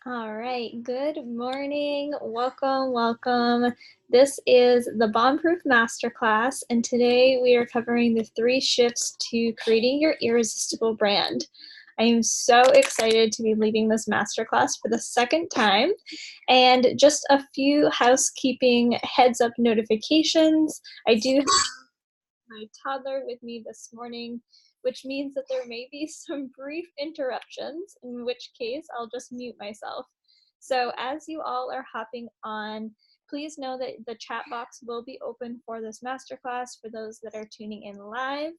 All right, good morning. Welcome. This is the Bomb-Proof Masterclass, and today we are covering the 3 shifts to creating your irresistible brand. I am so excited to be leading this masterclass for the second time, and just a few housekeeping heads-up notifications. I do have my toddler with me this morning, which means that there may be some brief interruptions, in which case I'll just mute myself. So as you all are hopping on, please know that the chat box will be open for this masterclass for those that are tuning in live.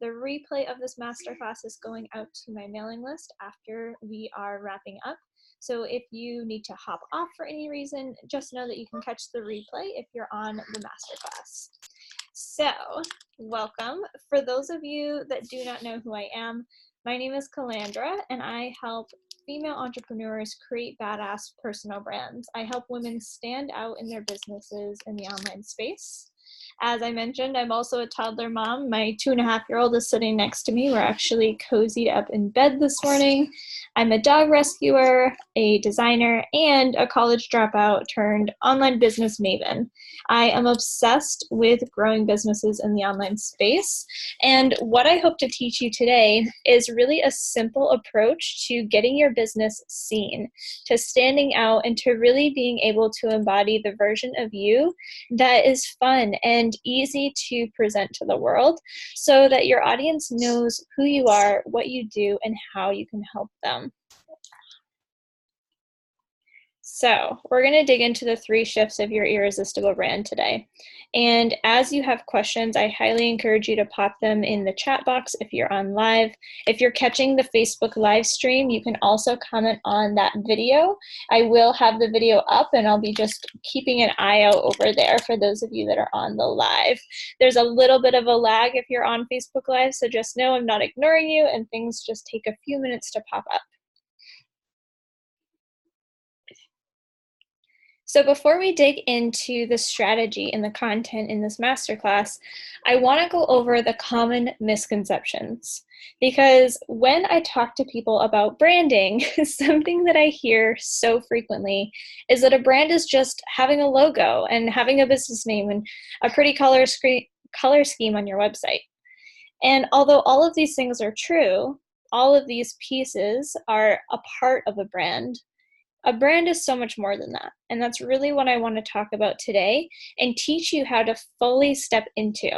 The replay of this masterclass is going out to my mailing list after we are wrapping up. So if you need to hop off for any reason, just know that you can catch the replay if you're on the masterclass. So, welcome. For those of you that do not know who I am, my name is Calandra, and I help female entrepreneurs create badass personal brands. I help women stand out in their businesses in the online space. As I mentioned, I'm also a toddler mom. My 2.5-year-old is sitting next to me. We're actually cozied up in bed this morning. I'm a dog rescuer, a designer, and a college dropout turned online business maven. I am obsessed with growing businesses in the online space. And what I hope to teach you today is really a simple approach to getting your business seen, to standing out, and to really being able to embody the version of you that is fun and easy to present to the world so that your audience knows who you are, what you do, and how you can help them. So we're going to dig into the 3 shifts of your irresistible brand today. And as you have questions, I highly encourage you to pop them in the chat box if you're on live. If you're catching the Facebook live stream, you can also comment on that video. I will have the video up, and I'll be just keeping an eye out over there for those of you that are on the live. There's a little bit of a lag if you're on Facebook Live, so just know I'm not ignoring you, and things just take a few minutes to pop up. So before we dig into the strategy and the content in this masterclass, I want to go over the common misconceptions. Because when I talk to people about branding, something that I hear so frequently is that a brand is just having a logo and having a business name and a pretty color scheme on your website. And although all of these things are true, all of these pieces are a part of a brand. A brand is so much more than that. And that's really what I want to talk about today and teach you how to fully step into.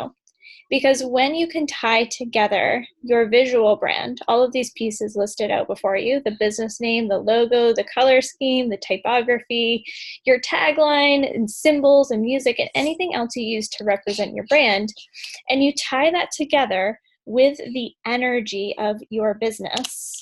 Because when you can tie together your visual brand, all of these pieces listed out before you, the business name, the logo, the color scheme, the typography, your tagline and symbols and music and anything else you use to represent your brand, and you tie that together with the energy of your business,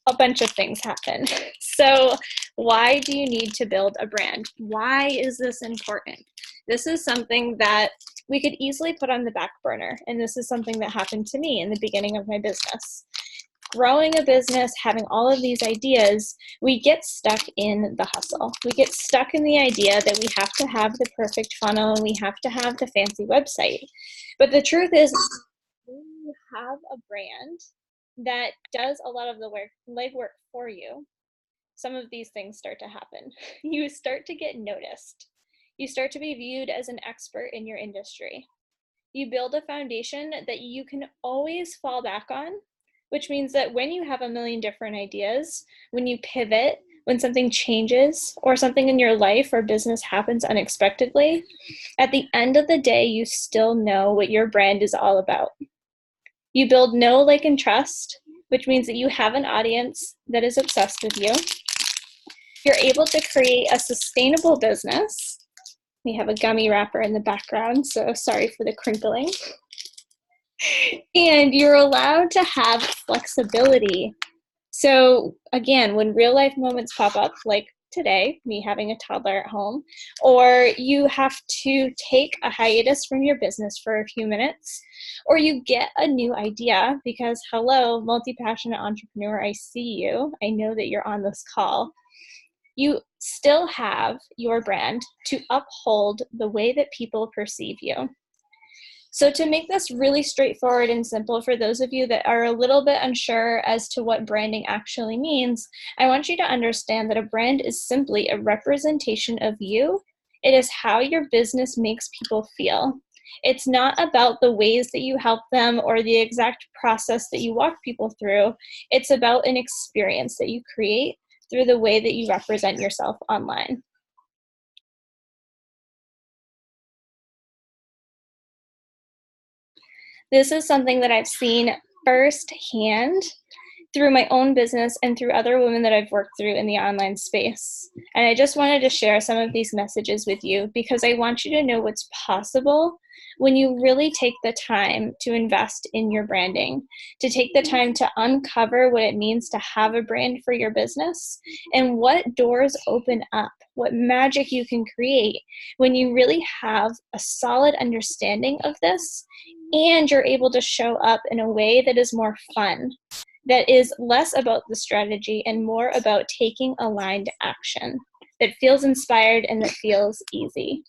a bunch of things happen. So why do you need to build a brand? Why is this important? This is something that we could easily put on the back burner. And this is something that happened to me in the beginning of my business. Growing a business, having all of these ideas, we get stuck in the hustle. We get stuck in the idea that we have to have the perfect funnel and we have to have the fancy website. But the truth is, when you have a brand that does a lot of the legwork for you, some of these things start to happen. You start to get noticed. You start to be viewed as an expert in your industry. You build a foundation that you can always fall back on, which means that when you have a million different ideas, when you pivot, when something changes or something in your life or business happens unexpectedly, at the end of the day, you still know what your brand is all about. You build know, like, and trust, which means that you have an audience that is obsessed with you. You're able to create a sustainable business. We have a gummy wrapper in the background, so sorry for the crinkling. And you're allowed to have flexibility. So again, when real life moments pop up, like today, me having a toddler at home, or you have to take a hiatus from your business for a few minutes, or you get a new idea because, hello, multi-passionate entrepreneur, I see you. I know that you're on this call. You still have your brand to uphold the way that people perceive you. So to make this really straightforward and simple for those of you that are a little bit unsure as to what branding actually means, I want you to understand that a brand is simply a representation of you. It is how your business makes people feel. It's not about the ways that you help them or the exact process that you walk people through. It's about an experience that you create through the way that you represent yourself online. This is something that I've seen firsthand through my own business and through other women that I've worked through in the online space. And I just wanted to share some of these messages with you because I want you to know what's possible when you really take the time to invest in your branding, to take the time to uncover what it means to have a brand for your business and what doors open up, what magic you can create when you really have a solid understanding of this and you're able to show up in a way that is more fun, that is less about the strategy and more about taking aligned action, that feels inspired and that feels easy.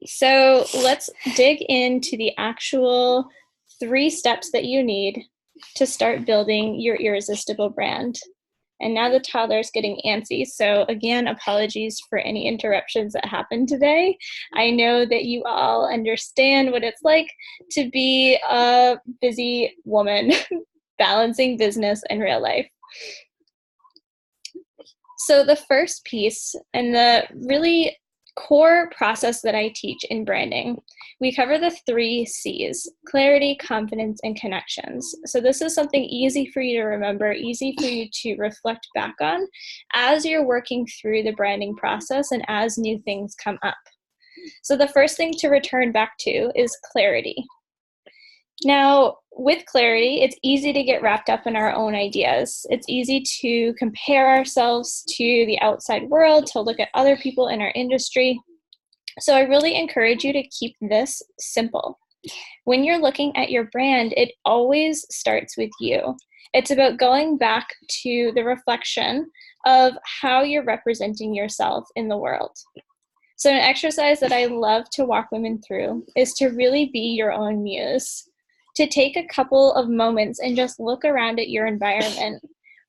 So let's dig into the actual 3 steps that you need to start building your irresistible brand. And now the toddler's getting antsy. So again, apologies for any interruptions that happened today. I know that you all understand what it's like to be a busy woman balancing business and real life. So the first piece and the really core process that I teach in branding, we cover the 3 C's: clarity, confidence, and connections. So this is something easy for you to remember, easy for you to reflect back on as you're working through the branding process and as new things come up. So the first thing to return back to is clarity. Now, with clarity, it's easy to get wrapped up in our own ideas. It's easy to compare ourselves to the outside world, to look at other people in our industry. So I really encourage you to keep this simple. When you're looking at your brand, it always starts with you. It's about going back to the reflection of how you're representing yourself in the world. So an exercise that I love to walk women through is to really be your own muse, to take a couple of moments and just look around at your environment.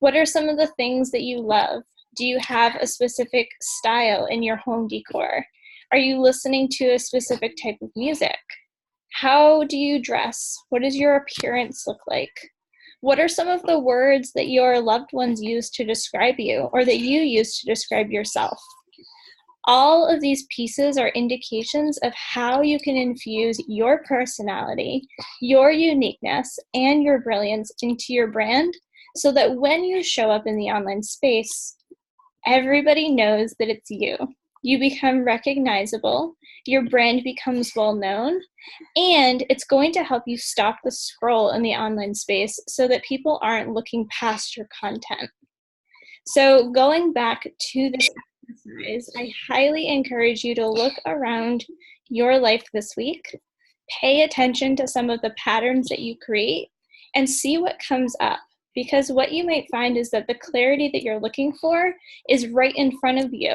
What are some of the things that you love? Do you have a specific style in your home decor? Are you listening to a specific type of music? How do you dress? What does your appearance look like? What are some of the words that your loved ones use to describe you or that you use to describe yourself? All of these pieces are indications of how you can infuse your personality, your uniqueness, and your brilliance into your brand so that when you show up in the online space, everybody knows that it's you. You become recognizable, your brand becomes well known, and it's going to help you stop the scroll in the online space so that people aren't looking past your content. So going back to this exercise, I highly encourage you to look around your life this week, pay attention to some of the patterns that you create, and see what comes up. Because what you might find is that the clarity that you're looking for is right in front of you,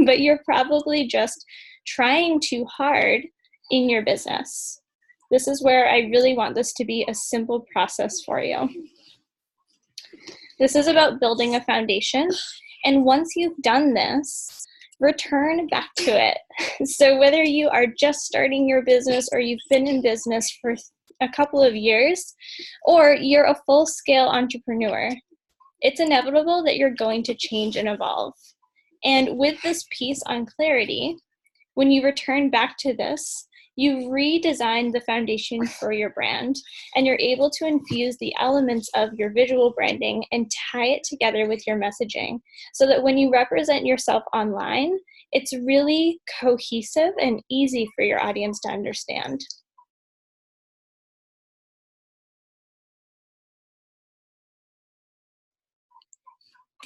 but you're probably just trying too hard in your business. This is where I really want this to be a simple process for you. This is about building a foundation. And once you've done this, return back to it. So whether you are just starting your business or you've been in business for a couple of years, or you're a full-scale entrepreneur, it's inevitable that you're going to change and evolve. And with this piece on clarity, when you return back to this, you've redesigned the foundation for your brand, and you're able to infuse the elements of your visual branding and tie it together with your messaging so that when you represent yourself online, it's really cohesive and easy for your audience to understand.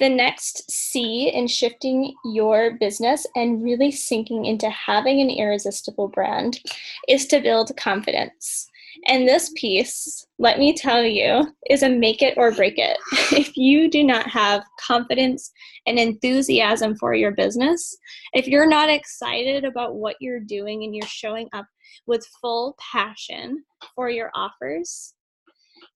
The next C in shifting your business and really sinking into having an irresistible brand is to build confidence. And this piece, let me tell you, is a make it or break it. If you do not have confidence and enthusiasm for your business, if you're not excited about what you're doing and you're showing up with full passion for your offers,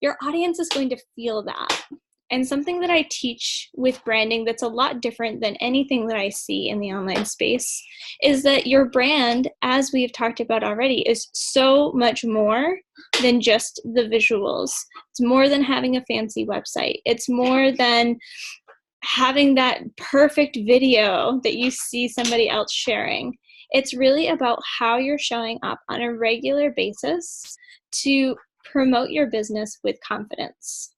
your audience is going to feel that. And something that I teach with branding that's a lot different than anything that I see in the online space is that your brand, as we've talked about already, is so much more than just the visuals. It's more than having a fancy website. It's more than having that perfect video that you see somebody else sharing. It's really about how you're showing up on a regular basis to promote your business with confidence.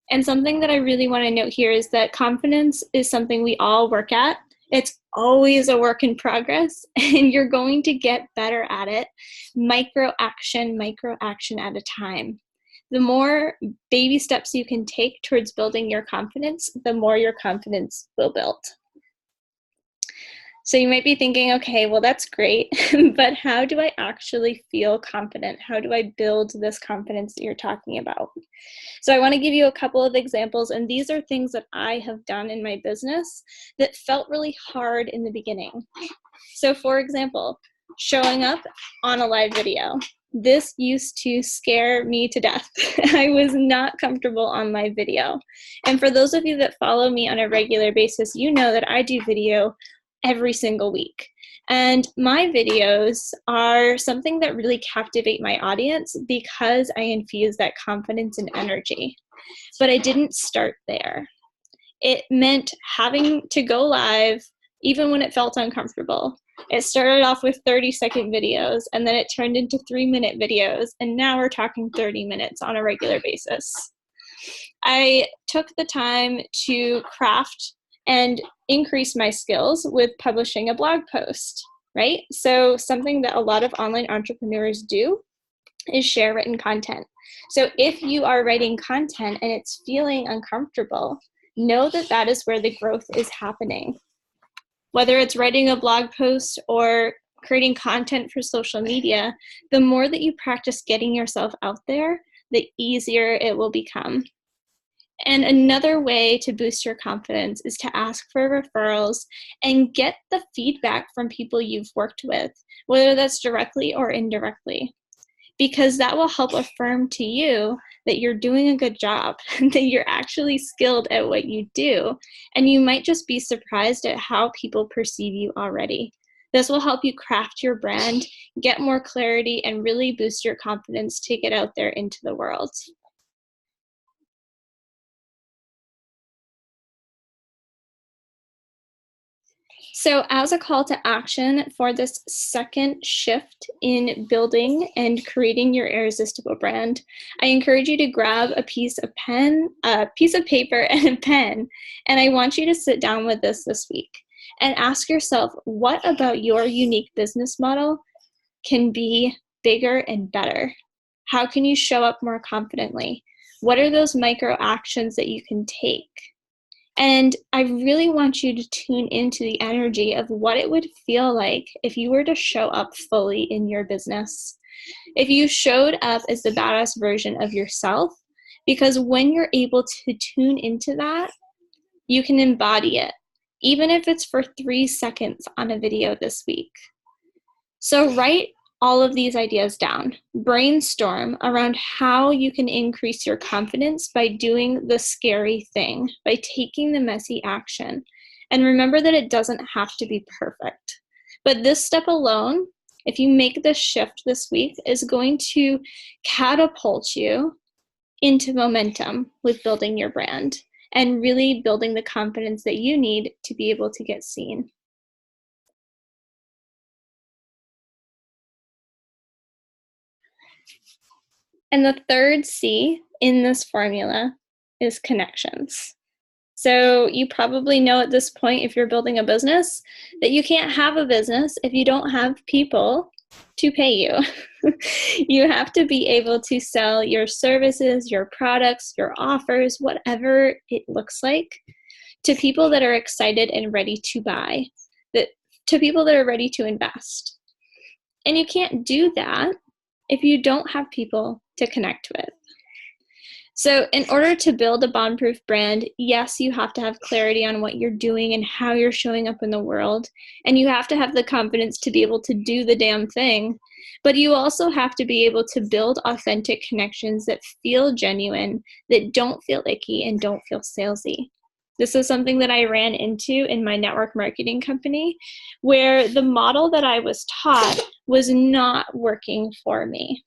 And something that I really want to note here is that confidence is something we all work at. It's always a work in progress, and you're going to get better at it, micro action at a time. The more baby steps you can take towards building your confidence, the more your confidence will build. So you might be thinking, okay, well, that's great, but how do I actually feel confident? How do I build this confidence that you're talking about? So I want to give you a couple of examples, and these are things that I have done in my business that felt really hard in the beginning. So for example, showing up on a live video. This used to scare me to death. I was not comfortable on live video. And for those of you that follow me on a regular basis, you know that I do video every single week. And my videos are something that really captivate my audience because I infuse that confidence and energy. But I didn't start there. It meant having to go live even when it felt uncomfortable. It started off with 30-second videos, and then it turned into 3-minute videos, and now we're talking 30 minutes on a regular basis. I took the time to craft and increase my skills with publishing a blog post, right? So something that a lot of online entrepreneurs do is share written content. So if you are writing content and it's feeling uncomfortable, know that that is where the growth is happening. Whether it's writing a blog post or creating content for social media, the more that you practice getting yourself out there, the easier it will become. And another way to boost your confidence is to ask for referrals and get the feedback from people you've worked with, whether that's directly or indirectly, because that will help affirm to you that you're doing a good job, that you're actually skilled at what you do, and you might just be surprised at how people perceive you already. This will help you craft your brand, get more clarity, and really boost your confidence to get out there into the world. So as a call to action for this second shift in building and creating your irresistible brand, I encourage you to grab a piece of paper and a pen, and I want you to sit down with this week and ask yourself, what about your unique business model can be bigger and better? How can you show up more confidently? What are those micro actions that you can take? And I really want you to tune into the energy of what it would feel like if you were to show up fully in your business. If you showed up as the badass version of yourself, because when you're able to tune into that, you can embody it, even if it's for 3 seconds on a video this week. So write all of these ideas down. Brainstorm around how you can increase your confidence by doing the scary thing, by taking the messy action. And remember that it doesn't have to be perfect. But this step alone, if you make this shift this week, is going to catapult you into momentum with building your brand and really building the confidence that you need to be able to get seen. And the third C in this formula is connections. So you probably know at this point, if you're building a business, that you can't have a business if you don't have people to pay you. You have to be able to sell your services, your products, your offers, whatever it looks like, to people that are excited and ready to buy, to people that are ready to invest. And you can't do that if you don't have people to connect with? So in order to build a bomb-proof brand, yes, you have to have clarity on what you're doing and how you're showing up in the world. And you have to have the confidence to be able to do the damn thing. But you also have to be able to build authentic connections that feel genuine, that don't feel icky and don't feel salesy. This is something that I ran into in my network marketing company, where the model that I was taught was not working for me.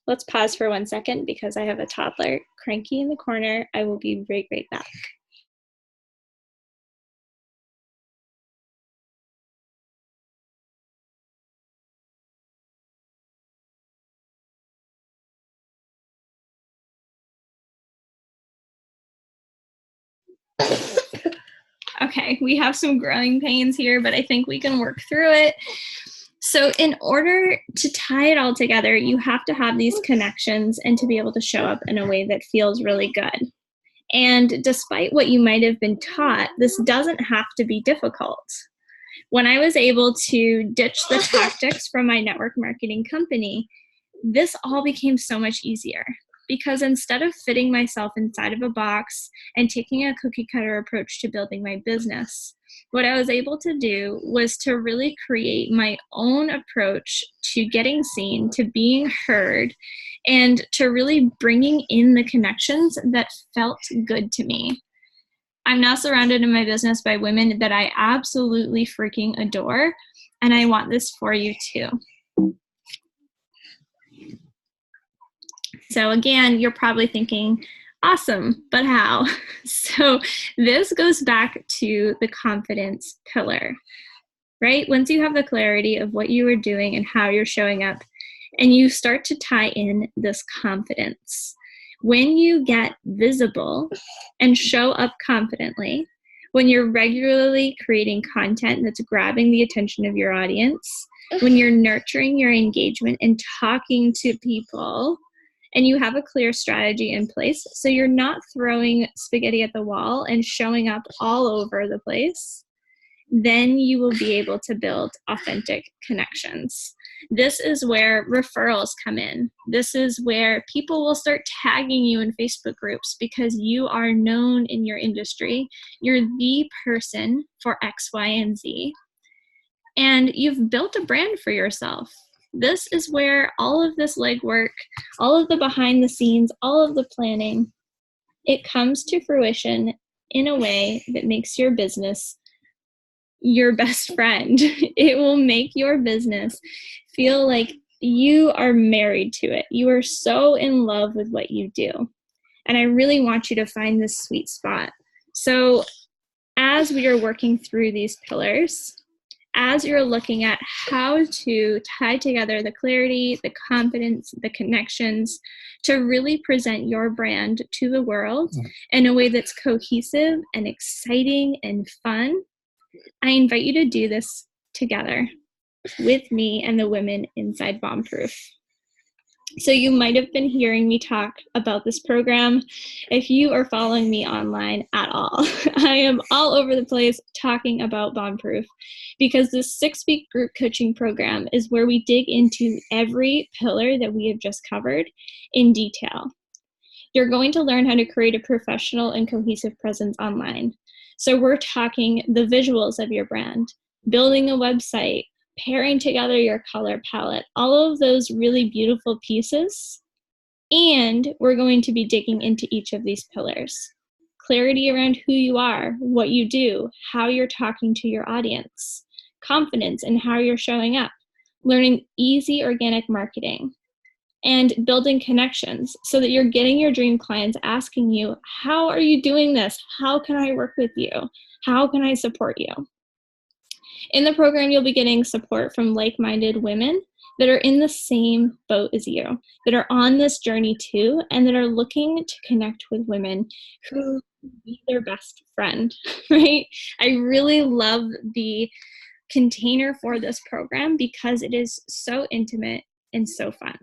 Let's pause for 1 second because I have a toddler cranky in the corner. I will be right back. Okay, we have some growing pains here, but I think we can work through it. So in order to tie it all together, you have to have these connections and to be able to show up in a way that feels really good. And despite what you might have been taught, this doesn't have to be difficult. When I was able to ditch the tactics from my network marketing company, this all became so much easier, because instead of fitting myself inside of a box and taking a cookie cutter approach to building my business, what I was able to do was to really create my own approach to getting seen, to being heard, and to really bringing in the connections that felt good to me. I'm now surrounded in my business by women that I absolutely freaking adore, and I want this for you too. So again, you're probably thinking, awesome, but how? So this goes back to the confidence pillar, right? Once you have the clarity of what you are doing and how you're showing up, and you start to tie in this confidence, when you get visible and show up confidently, when you're regularly creating content that's grabbing the attention of your audience, when you're nurturing your engagement and talking to people, and you have a clear strategy in place, so you're not throwing spaghetti at the wall and showing up all over the place, then you will be able to build authentic connections. This is where referrals come in. This is where people will start tagging you in Facebook groups because you are known in your industry. You're the person for X, Y, and Z. And you've built a brand for yourself. This is where all of this legwork, all of the behind the scenes, all of the planning, it comes to fruition in a way that makes your business your best friend. It will make your business feel like you are married to it. You are so in love with what you do. And I really want you to find this sweet spot. So as we are working through these pillars, as you're looking at how to tie together the clarity, the confidence, the connections to really present your brand to the world in a way that's cohesive and exciting and fun, I invite you to do this together with me and the women inside Bombproof. So you might have been hearing me talk about this program if you are following me online at all. I am all over the place talking about Bombproof because this 6-week group coaching program is where we dig into every pillar that we have just covered in detail. You're going to learn how to create a professional and cohesive presence online. So we're talking the visuals of your brand, building a website, pairing together your color palette, all of those really beautiful pieces. And we're going to be digging into each of these pillars. Clarity around who you are, what you do, how you're talking to your audience, confidence in how you're showing up, learning easy organic marketing, and building connections so that you're getting your dream clients asking you, how are you doing this? How can I work with you? How can I support you? In the program, you'll be getting support from like-minded women that are in the same boat as you, that are on this journey too, and that are looking to connect with women who be their best friend, right? I really love the container for this program because it is so intimate and so fun.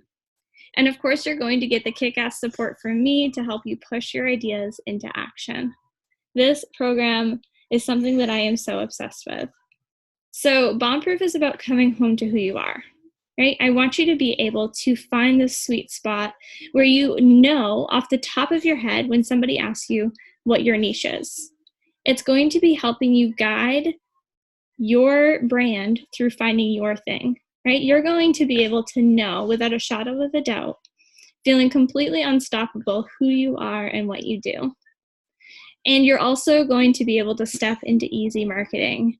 And of course, you're going to get the kick-ass support from me to help you push your ideas into action. This program is something that I am so obsessed with. So Bombproof is about coming home to who you are. right? I want you to be able to find the sweet spot where you know off the top of your head when somebody asks you what your niche is. It's going to be helping you guide your brand through finding your thing, right? You're going to be able to know without a shadow of a doubt, feeling completely unstoppable, who you are and what you do. And you're also going to be able to step into easy marketing.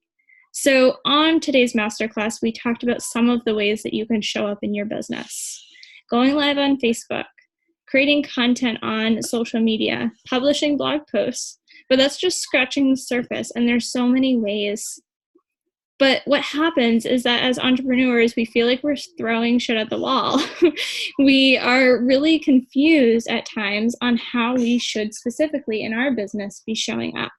So on today's masterclass, we talked about some of the ways that you can show up in your business. Going live on Facebook, creating content on social media, publishing blog posts, but that's just scratching the surface, and there's so many ways. But what happens is that as entrepreneurs, we feel like we're throwing shit at the wall. We are really confused at times on how we should specifically in our business be showing up.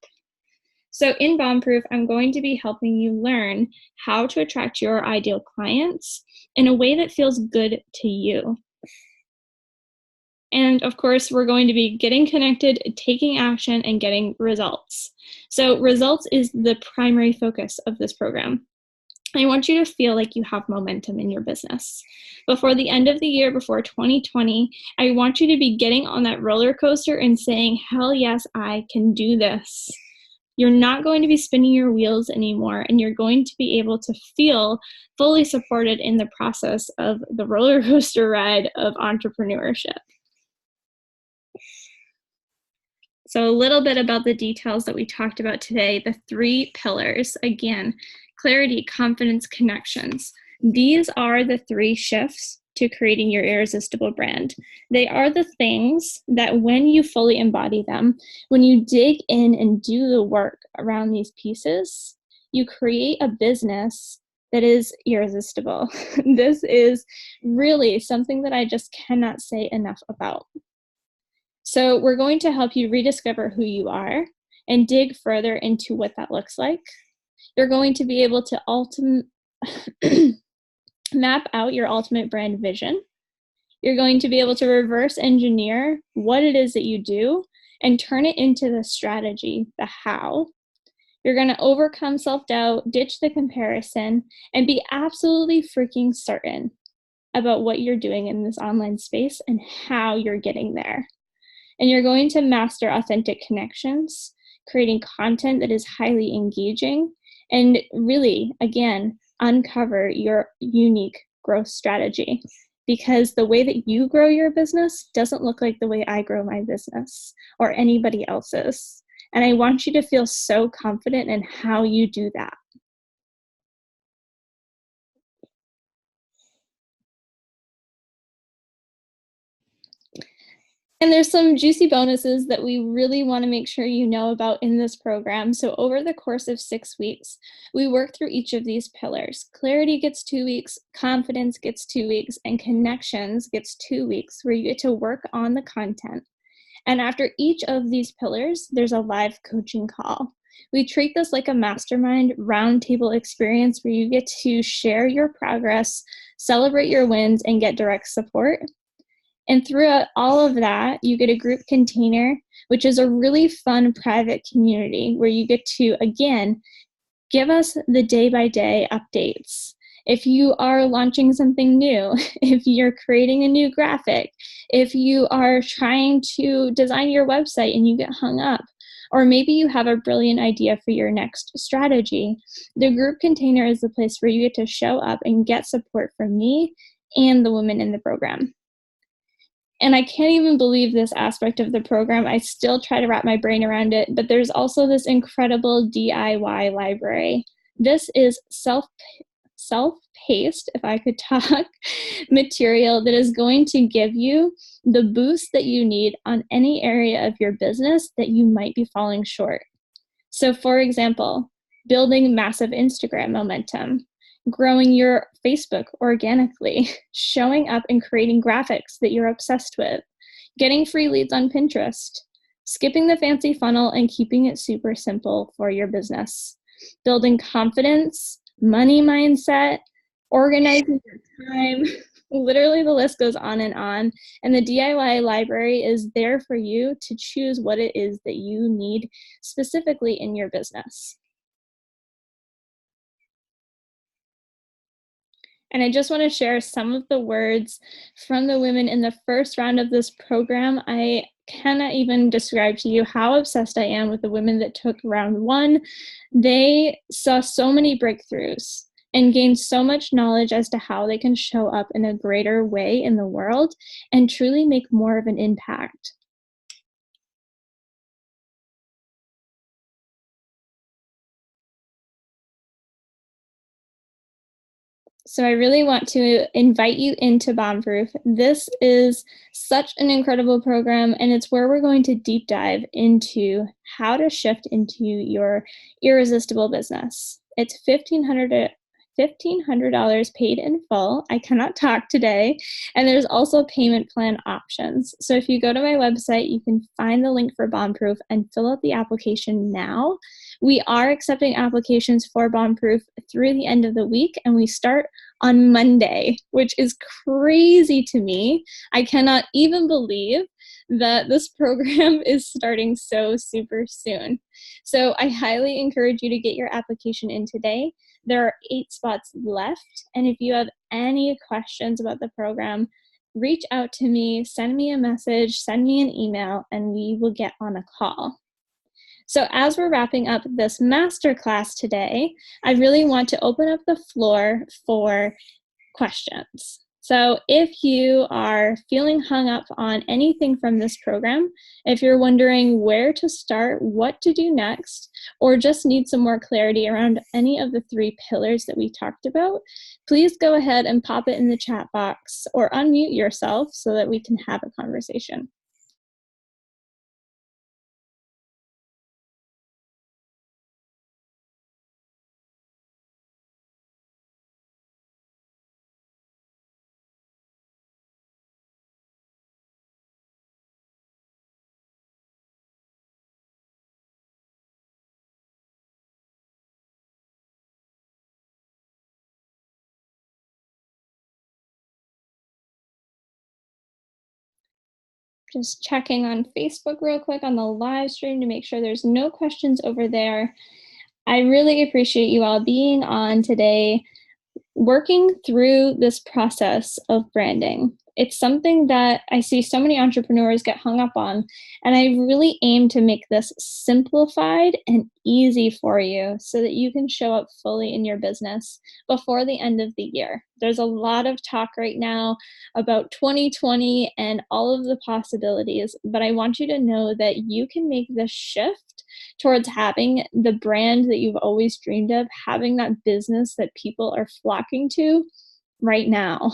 So in Bombproof, I'm going to be helping you learn how to attract your ideal clients in a way that feels good to you. And of course, we're going to be getting connected, taking action, and getting results. So results is the primary focus of this program. I want you to feel like you have momentum in your business. Before the end of the year, before 2020, I want you to be getting on that roller coaster and saying, hell yes, I can do this. You're not going to be spinning your wheels anymore, and you're going to be able to feel fully supported in the process of the roller coaster ride of entrepreneurship. So a little bit about the details that we talked about today, the 3 pillars. Again, clarity, confidence, connections. These are the 3 shifts to creating your irresistible brand. They are the things that when you fully embody them, when you dig in and do the work around these pieces, you create a business that is irresistible. This is really something that I just cannot say enough about. So we're going to help you rediscover who you are and dig further into what that looks like. You're going to be able to map out your ultimate brand vision. You're going to be able to reverse engineer what it is that you do and turn it into the strategy, the how. You're going to overcome self-doubt, ditch the comparison, and be absolutely freaking certain about what you're doing in this online space and how you're getting there. And you're going to master authentic connections, creating content that is highly engaging, and really, again, uncover your unique growth strategy. Because the way that you grow your business doesn't look like the way I grow my business or anybody else's. And I want you to feel so confident in how you do that. And there's some juicy bonuses that we really want to make sure you know about in this program. So over the course of 6 weeks, we work through each of these pillars. Clarity gets 2 weeks, confidence gets 2 weeks, and connections gets 2 weeks, where you get to work on the content. And after each of these pillars, there's a live coaching call. We treat this like a mastermind roundtable experience where you get to share your progress, celebrate your wins, and get direct support. And throughout all of that, you get a group container, which is a really fun private community where you get to, again, give us the day-by-day updates. If you are launching something new, if you're creating a new graphic, if you are trying to design your website and you get hung up, or maybe you have a brilliant idea for your next strategy, the group container is the place where you get to show up and get support from me and the women in the program. And I can't even believe this aspect of the program. I still try to wrap my brain around it, but there's also this incredible DIY library. This is self-paced, if I could talk, material that is going to give you the boost that you need on any area of your business that you might be falling short. So for example, building massive Instagram momentum, growing your Facebook organically, showing up and creating graphics that you're obsessed with, getting free leads on Pinterest, skipping the fancy funnel and keeping it super simple for your business, building confidence, money mindset, organizing your time. Literally, the list goes on. And the DIY library is there for you to choose what it is that you need specifically in your business. And I just want to share some of the words from the women in the first round of this program. I cannot even describe to you how obsessed I am with the women that took round one. They saw so many breakthroughs and gained so much knowledge as to how they can show up in a greater way in the world and truly make more of an impact. So I really want to invite you into Bombproof. This is such an incredible program, and it's where we're going to deep dive into how to shift into your irresistible business. It's $1,500 paid in full. I cannot talk today. And there's also payment plan options. So if you go to my website, you can find the link for Bombproof and fill out the application now. We are accepting applications for Bombproof through the end of the week, and we start on Monday, which is crazy to me. I cannot even believe that this program is starting so super soon. So I highly encourage you to get your application in today. There are 8 spots left, and if you have any questions about the program, reach out to me, send me a message, send me an email, and we will get on a call. So as we're wrapping up this masterclass today, I really want to open up the floor for questions. So if you are feeling hung up on anything from this program, if you're wondering where to start, what to do next, or just need some more clarity around any of the 3 pillars that we talked about, please go ahead and pop it in the chat box or unmute yourself so that we can have a conversation. Just checking on Facebook real quick on the live stream to make sure there's no questions over there. I really appreciate you all being on today, working through this process of branding. It's something that I see so many entrepreneurs get hung up on, and I really aim to make this simplified and easy for you so that you can show up fully in your business before the end of the year. There's a lot of talk right now about 2020 and all of the possibilities, but I want you to know that you can make this shift towards having the brand that you've always dreamed of, having that business that people are flocking to right now.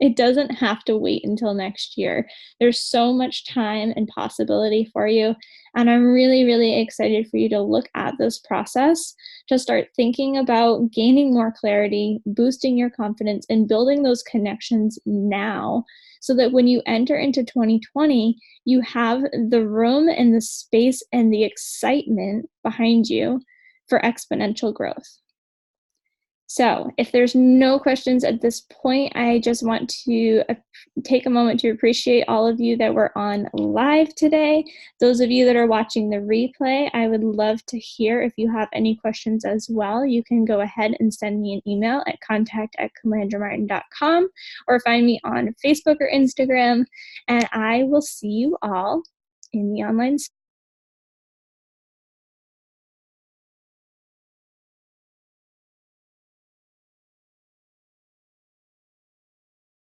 It doesn't have to wait until next year. There's so much time and possibility for you. And I'm really, really excited for you to look at this process, to start thinking about gaining more clarity, boosting your confidence, and building those connections now so that when you enter into 2020, you have the room and the space and the excitement behind you for exponential growth. So if there's no questions at this point, I just want to take a moment to appreciate all of you that were on live today. Those of you that are watching the replay, I would love to hear if you have any questions as well. You can go ahead and send me an email at contact@calandramartin.com or find me on Facebook or Instagram, and I will see you all in the online space.